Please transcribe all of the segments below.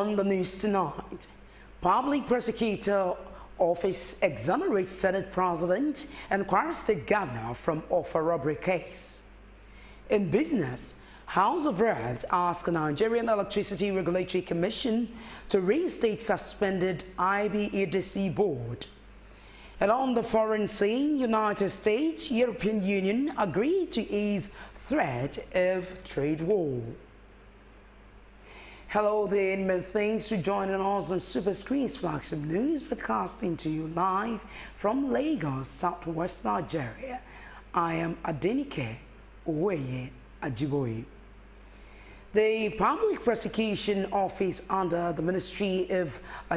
On the news tonight, Public Prosecutor Office exonerates Senate President and Kwara State Governor from offer robbery case. In business, House of Reps ask Nigerian Electricity Regulatory Commission to reinstate suspended IBEDC board. And on the foreign scene, United States, European Union agreed to ease threat of trade war. Hello there, and many thanks for joining us on Superscreen's flagship news, broadcasting to you live from Lagos, Southwest Nigeria. I am Adenike Oweye Ajiboye. The Public Prosecution Office under the Ministry of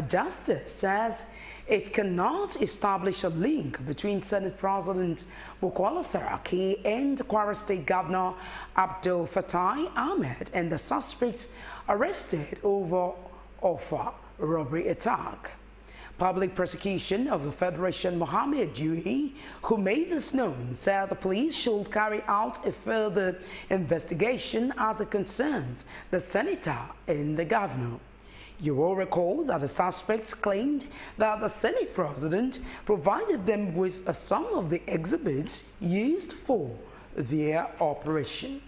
Justice says it cannot establish a link between Senate President Bukola Saraki and Kwara State Governor Abdul Fattah Ahmed and the suspects arrested over offer robbery attack. Public Prosecution of the Federation Mohammed Jui, who made this known, said the police should carry out a further investigation as it concerns the senator and the governor. You will recall that the suspects claimed that the Senate President provided them with some of the exhibits used for their operation.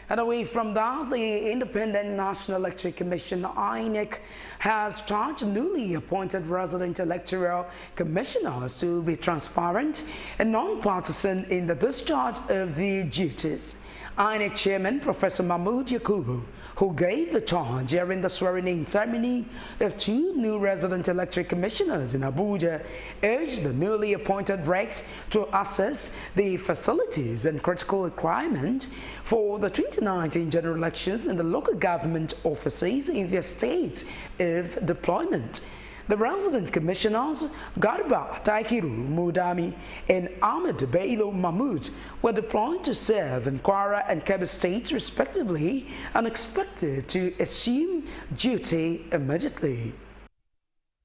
And away from that, the Independent National Electoral Commission, INEC, has charged newly appointed resident electoral commissioners to be transparent and non-partisan in the discharge of their duties. INEC Chairman Professor Mahmood Yakubu, who gave the charge during the swearing-in ceremony of two new resident electoral commissioners in Abuja, urged the newly appointed regs to assess the facilities and critical requirement for the 2019 general elections in the local government offices in their states of deployment. The resident commissioners, Garba Taikiru Mudami and Ahmed Bello Mahmood, were deployed to serve in Kwara and Kebbi states respectively and expected to assume duty immediately.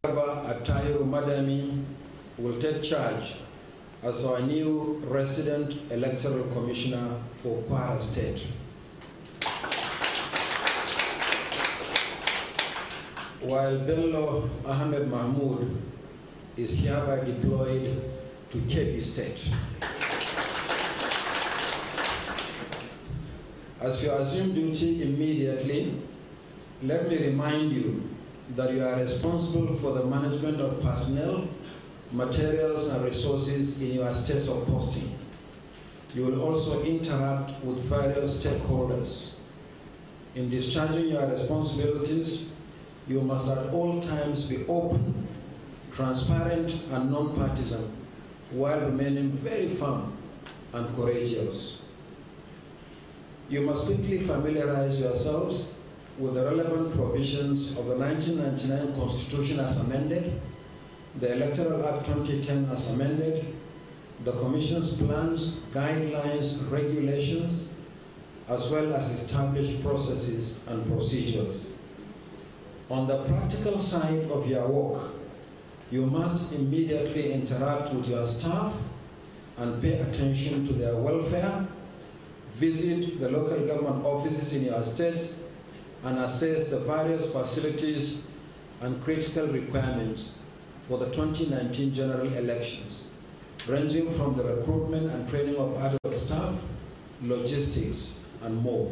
Garba Taikiru Mudami will take charge as our new resident electoral commissioner for Kwara State. While Bello Ahmed Mahmood is hereby deployed to Kebbi State. As you assume duty immediately, let me remind you that you are responsible for the management of personnel, materials, and resources in your states of posting. You will also interact with various stakeholders. In discharging your responsibilities, you must at all times be open, transparent, and non-partisan, while remaining very firm and courageous. You must quickly familiarize yourselves with the relevant provisions of the 1999 Constitution as amended, the Electoral Act 2010 as amended, the Commission's plans, guidelines, regulations, as well as established processes and procedures. On the practical side of your work, you must immediately interact with your staff and pay attention to their welfare, visit the local government offices in your states, and assess the various facilities and critical requirements for the 2019 general elections, ranging from the recruitment and training of adult staff, logistics, and more.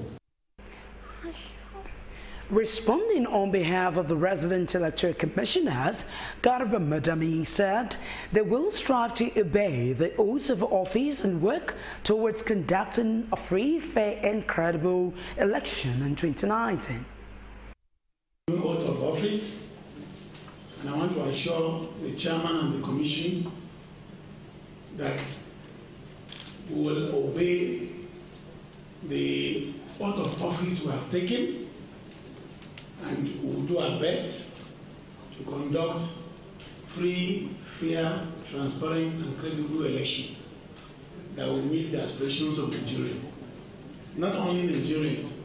Responding on behalf of the resident electoral commissioners, Garba Madami said they will strive to obey the oath of office and work towards conducting a free, fair, and credible election in 2019. Oath of office, and I want to assure the chairman and the commission that we will obey the oath of office we have taken, and we will do our best to conduct free, fair, transparent, and credible election that will meet the aspirations of Nigeria. Not only Nigerians,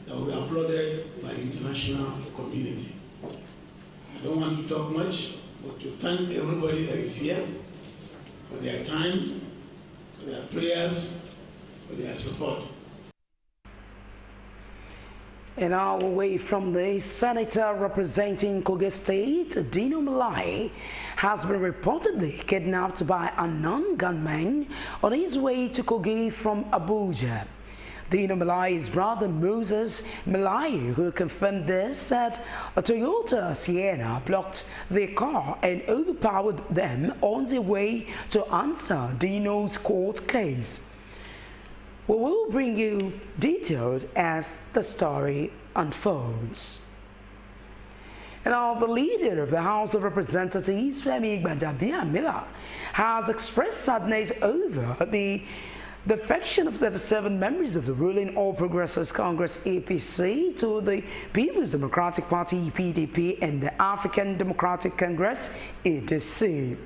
that will be applauded by the international community. I don't want to talk much, but to thank everybody that is here for their time, for their prayers, for their support. And now away from the senator representing Kogi State, Dino Malai, has been reportedly kidnapped by unknown gunmen on his way to Kogi from Abuja. Dino Malai's brother Moses Malai, who confirmed this, said a Toyota Sienna blocked their car and overpowered them on their way to answer Dino's court case. We will bring you details as the story unfolds. And now the leader of the House of Representatives, Femi Gbajabiamila, has expressed sadness over the defection of 37 members of the ruling All Progressives Congress APC to the People's Democratic Party PDP and the African Democratic Congress ADC.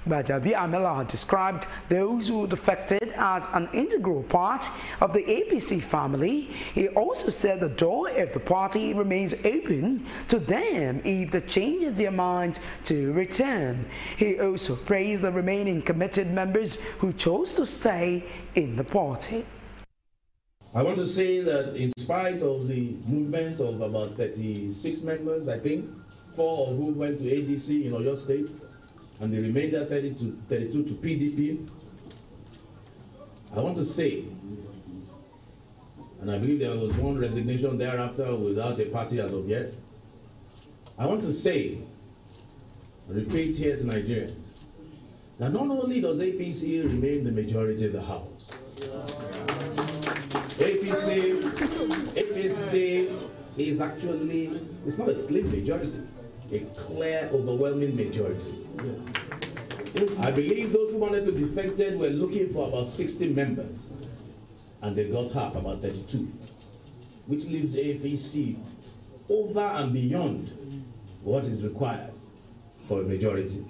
Gbajabiamila described those who defected as an integral part of the APC family. He also said the door of the party remains open to them if they change their minds to return. He also praised the remaining committed members who chose to stay in the party. I want to say that in spite of the movement of about 36 members, I think, 4 of whom went to ADC in Oyo State, and the remainder 32 to PDP, I want to say, and I believe there was one resignation thereafter without a party as of yet, I want to say, and repeat here to Nigerians, that not only does APC remain the majority of the House, APC is actually, it's not a slim majority, a clear, overwhelming majority. I believe those who wanted to defected were looking for about 60 members, and they got half, about 32, which leaves APC over and beyond what is required for a majority.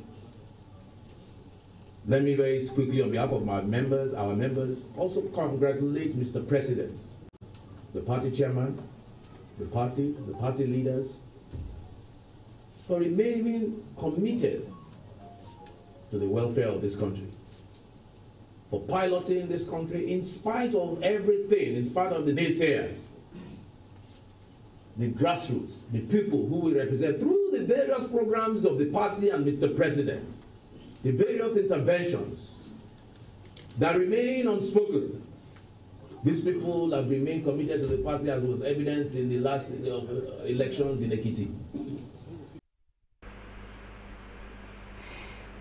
Let me very quickly, on behalf of our members, also congratulate Mr. President, the party chairman, the party leaders, for remaining committed to the welfare of this country, for piloting this country in spite of everything, in spite of the naysayers, the grassroots, the people who we represent through the various programs of the party and Mr. President, the various interventions that remain unspoken. These people have remained committed to the party, as was evidenced in the last elections in Ekiti.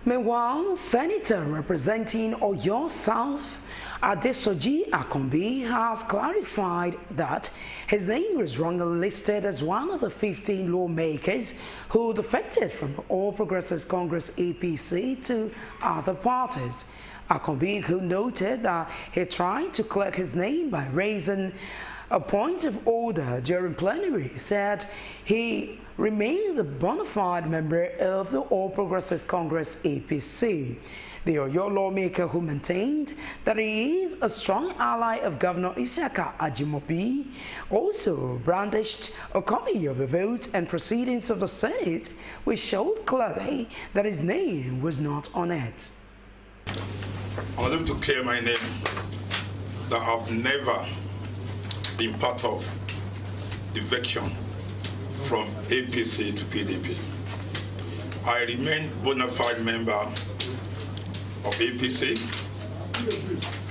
Meanwhile, Senator representing Oyo South, Adesoji Akombi, has clarified that his name was wrongly listed as one of the 15 lawmakers who defected from the All Progressives Congress APC to other parties. Akombi, who noted that he tried to clear his name by raising a point of order during plenary, said he remains a bona fide member of the All Progressives Congress APC. The Oyo lawmaker, who maintained that he is a strong ally of Governor Isiaka Ajimobi, also brandished a copy of the votes and proceedings of the Senate, which showed clearly that his name was not on it. I want them to clear my name, that I've never been part of defection from APC to PDP. I remain bona fide member of APC,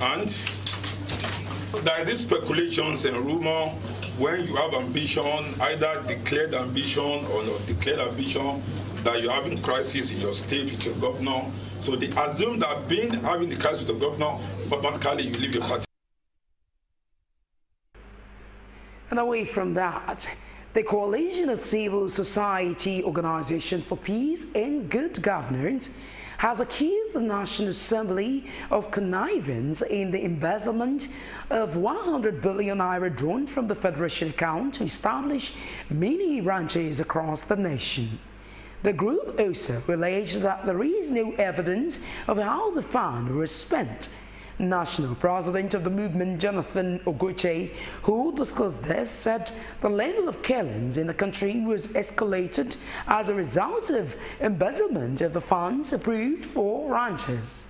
and there are these speculations and rumor when you have ambition, either declared ambition or not declared ambition, that you're having crisis in your state with your governor. So they assume that having the crisis with the governor, automatically you leave your party. And away from that, the Coalition of Civil Society Organization for Peace and Good Governance has accused the National Assembly of connivance in the embezzlement of 100 billion naira drawn from the Federation account to establish mini ranches across the nation. The group also alleged that there is no evidence of how the fund was spent. National President of the movement, Jonathan Ogoche, who discussed this, said the level of killings in the country was escalated as a result of embezzlement of the funds approved for ranches.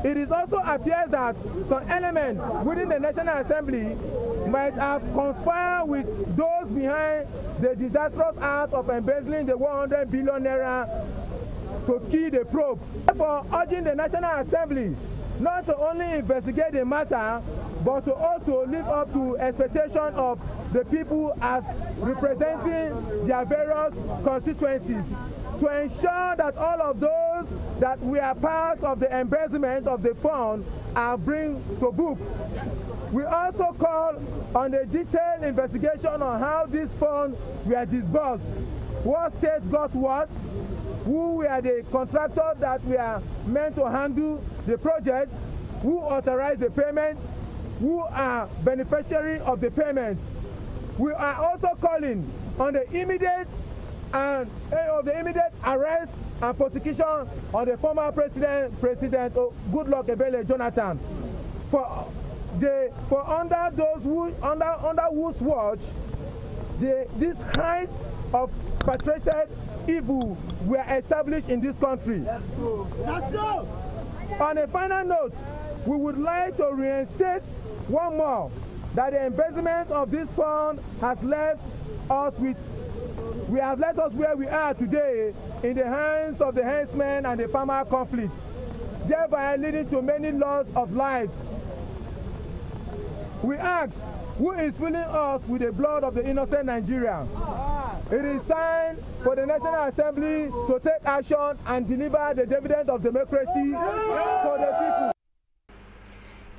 It is also appears that some elements within the National Assembly might have conspired with those behind the disastrous act of embezzling the 100 billion naira to kill the probe. Therefore, urging the National Assembly not to only investigate the matter, but to also live up to expectation of the people as representing their various constituencies, to ensure that all of those that were part of the embezzlement of the fund are bring to book. We also call on a detailed investigation on how these funds were disbursed, what states got what, who were the contractors that were meant to handle the project, who authorized the payment, who are beneficiaries of the payment. We are also calling on the immediate arrest and prosecution on the former President Goodluck Ebele Jonathan for under whose watch these kinds of perpetrated evil were established in this country. Let's go. On a final note, we would like to reinstate one more that the embezzlement of this fund has left us where we are today in the hands of the herdsmen and the farmer conflict, thereby leading to many loss of lives. We ask, who is filling us with the blood of the innocent Nigerians? It is time for the National Assembly to take action and deliver the dividend of democracy for the people.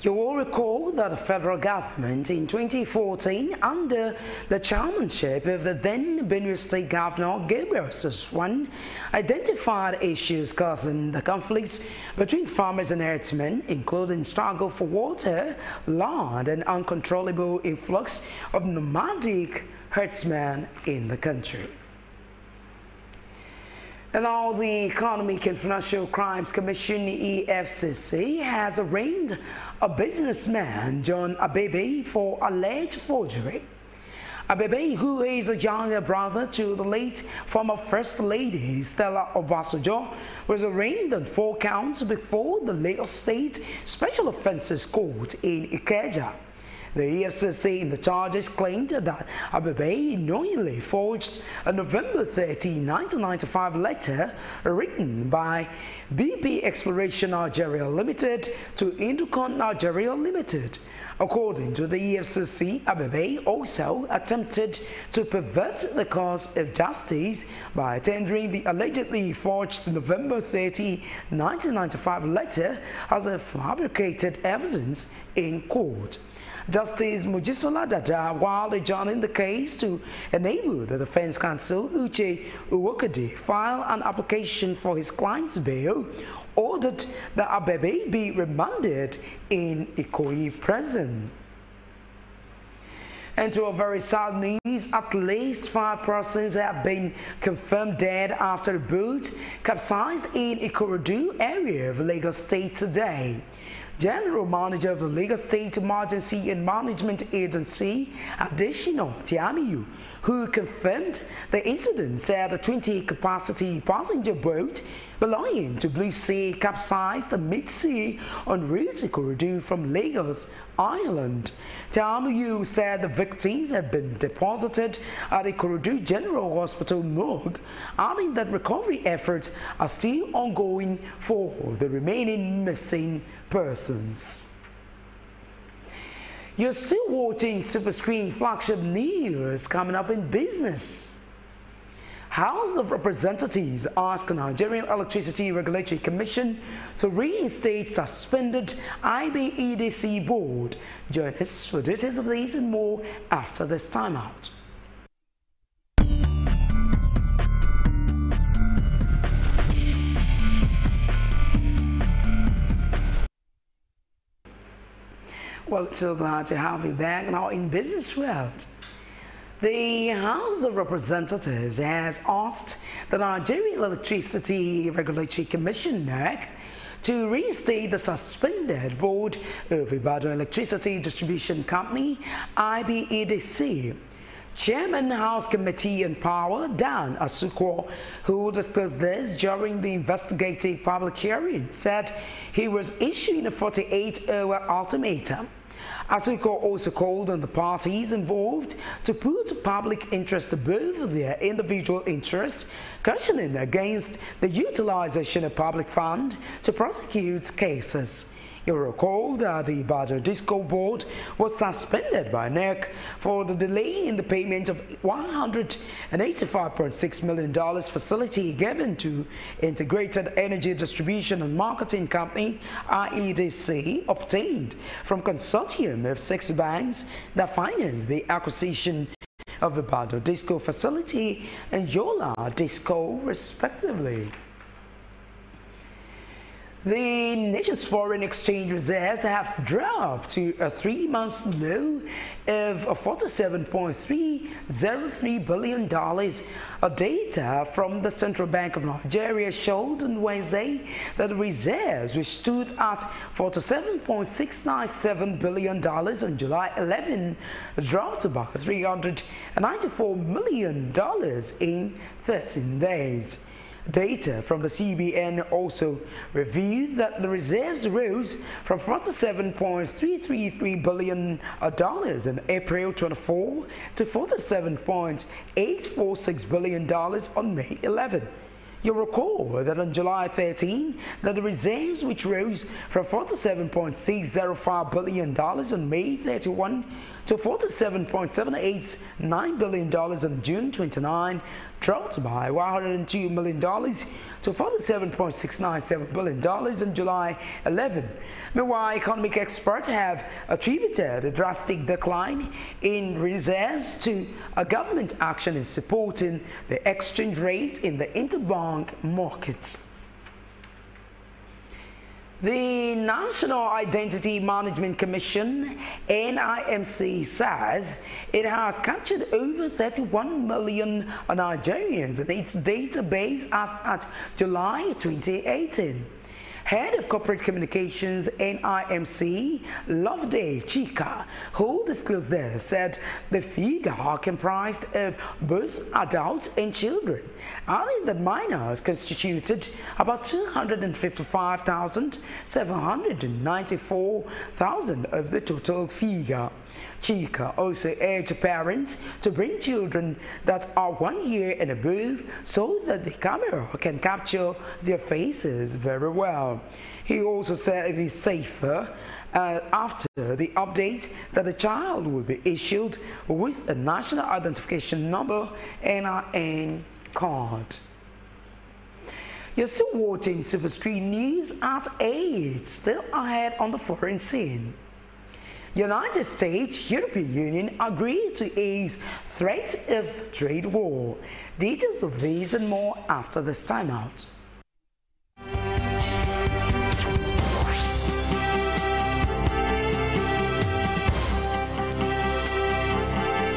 You will recall that the federal government in 2014, under the chairmanship of the then Benue State Governor Gabriel Soswan, identified issues causing the conflicts between farmers and herdsmen, including struggle for water, land, and uncontrollable influx of nomadic herdsmen in the country. And now the Economic and Financial Crimes Commission, EFCC, has arraigned a businessman, John Abebe, for alleged forgery. Abebe, who is a younger brother to the late former First Lady Stella Obasanjo, was arraigned on 4 counts before the Lagos State Special Offences Court in Ikeja. The EFCC in the charges claimed that Abebe knowingly forged a November 30, 1995 letter written by BP Exploration Nigeria Limited to Inducon Nigeria Limited. According to the EFCC, Abebe also attempted to pervert the course of justice by tendering the allegedly forged November 30, 1995 letter as a fabricated evidence in court. Justice Mojisola Dada, while adjourning the case to enable the defense counsel Uche Uwokade file an application for his client's bail, ordered that Abebe be remanded in Ikoyi prison. And to a very sad news, at least 5 persons have been confirmed dead after a boat capsized in Ikorodu area of Lagos State today. General Manager of the Lagos State Emergency and Management Agency, Adesina Tiamiyu, who confirmed the incident, said a 20-capacity passenger boat belonging to Blue Sea capsized the mid-sea en route to Ikorodu from Lagos Island. Tiamiyu said the victims have been deposited at Ikorodu General Hospital morgue, adding that recovery efforts are still ongoing for the remaining missing persons. You're still watching Superscreen flagship news. Coming up in business, House of Representatives asked the Nigerian Electricity Regulatory Commission to reinstate suspended IBEDC board. Join us for details of these and more after this timeout. Well, so glad to have you back now in Business World. The House of Representatives has asked the Nigerian Electricity Regulatory Commission, NERC, to reinstate the suspended board of Ibadan Electricity Distribution Company, IBEDC. Chairman House Committee on Power, Dan Asuquo, who discussed this during the investigative public hearing, said he was issuing a 48-hour ultimatum. Asuquo also called on the parties involved to put public interest above their individual interest, cautioning against the utilization of public fund to prosecute cases. You'll recall that the Ibadan Disco Board was suspended by NEC for the delay in the payment of $185.6 million facility given to Integrated Energy Distribution and Marketing Company (IEDC) obtained from consortium of 6 banks that financed the acquisition of the Ibadan Disco facility and Yola Disco respectively. The nation's foreign exchange reserves have dropped to a 3-month low of $47.303 billion. A data from the Central Bank of Nigeria showed on Wednesday that the reserves, which stood at $47.697 billion on July 11, dropped about $394 million in 13 days. Data from the CBN also revealed that the reserves rose from $47.333 billion in April 24 to $47.846 billion on May 11. You'll recall that on July 13, that the reserves, which rose from $47.605 billion on May 31 to $47.789 billion on June 29, dropped by $102 million to $47.697 billion on July 11. Meanwhile, economic experts have attributed a drastic decline in reserves to a government action in supporting the exchange rate in the interbank market. The National Identity Management Commission, NIMC, says it has captured over 31 million Nigerians in its database as at July 2018. Head of Corporate Communications, NIMC, Loveday Chika, who disclosed this, said the figure comprised of both adults and children, adding that minors constituted about 255,794,000 of the total figure. Chika also urged parents to bring children that are 1 year and above so that the camera can capture their faces very well. He also said it is safer after the update that the child will be issued with a national identification number NIN card. You're still watching Superscreen News at 8, still ahead on the foreign scene. United States, European Union agreed to ease threat of trade war. Details of these and more after this timeout.